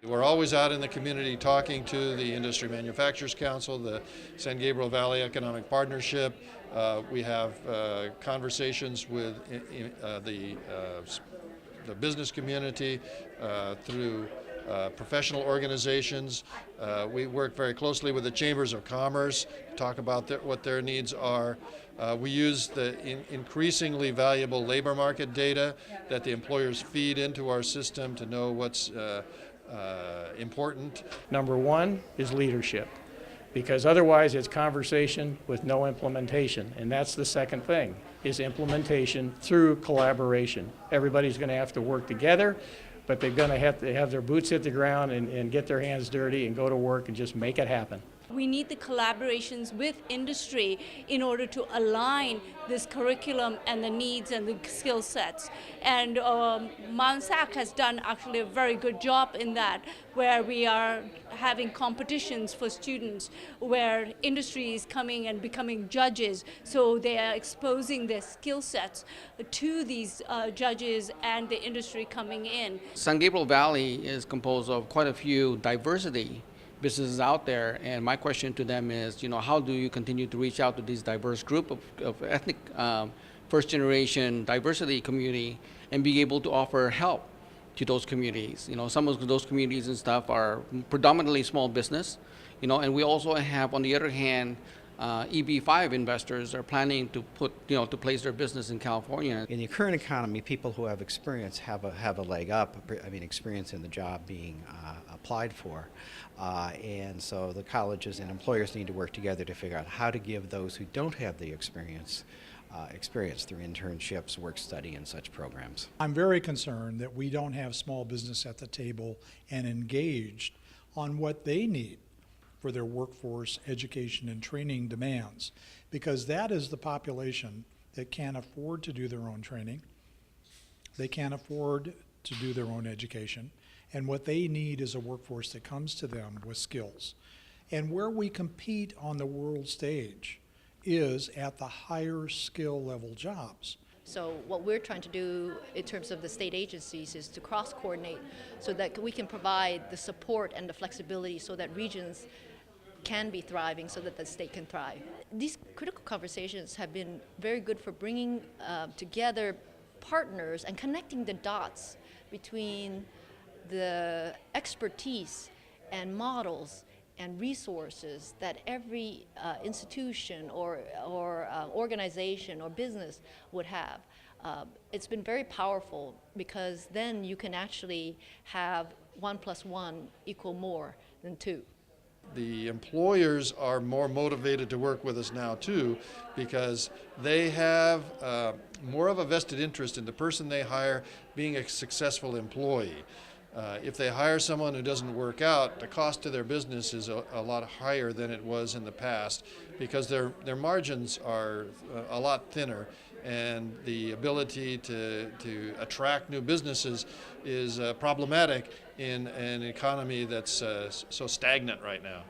We're always out in the community talking to the Industry Manufacturers Council, the San Gabriel Valley Economic Partnership. We have conversations with the business community through professional organizations. We work very closely with the Chambers of Commerce to talk about what their needs are. We use the increasingly valuable labor market data that the employers feed into our system to know what's important. Number one is leadership, because otherwise it's conversation with no implementation. And that's the second thing, is implementation through collaboration. Everybody's going to have to work together, but they're going to have their boots hit the ground and get their hands dirty and go to work and just make it happen. We need the collaborations with industry in order to align this curriculum and the needs and the skill sets. And Mount SAC has done actually a very good job in that, where we are having competitions for students where industry is coming and becoming judges. So they are exposing their skill sets to these judges and the industry coming in. San Gabriel Valley is composed of quite a few diversity businesses out there, and my question to them is, how do you continue to reach out to this diverse group of ethnic first-generation diversity community and be able to offer help to those communities? Some of those communities and stuff are predominantly small business, and we also have, on the other hand, EB5 investors are planning to to place their business in California. In the current economy, people who have experience have a leg up. I mean, experience in the job being applied for, and so the colleges and employers need to work together to figure out how to give those who don't have the experience through internships, work study, and such programs. I'm very concerned that we don't have small business at the table and engaged on what they need for their workforce education and training demands, because that is the population that can't afford to do their own training. They can't afford to do their own education, and what they need is a workforce that comes to them with skills. And where we compete on the world stage is at the higher skill level jobs. So what we're trying to do in terms of the state agencies is to cross-coordinate so that we can provide the support and the flexibility so that regions can be thriving, so that the state can thrive. These critical conversations have been very good for bringing together partners and connecting the dots between the expertise and models and resources that every institution or organization or business would have. It's been very powerful, because then you can actually have 1 + 1 = more than 2. The employers are more motivated to work with us now too, because they have more of a vested interest in the person they hire being a successful employee. If they hire someone who doesn't work out, the cost to their business is a lot higher than it was in the past, because their margins are a lot thinner, and the ability to attract new businesses is problematic in an economy that's so stagnant right now.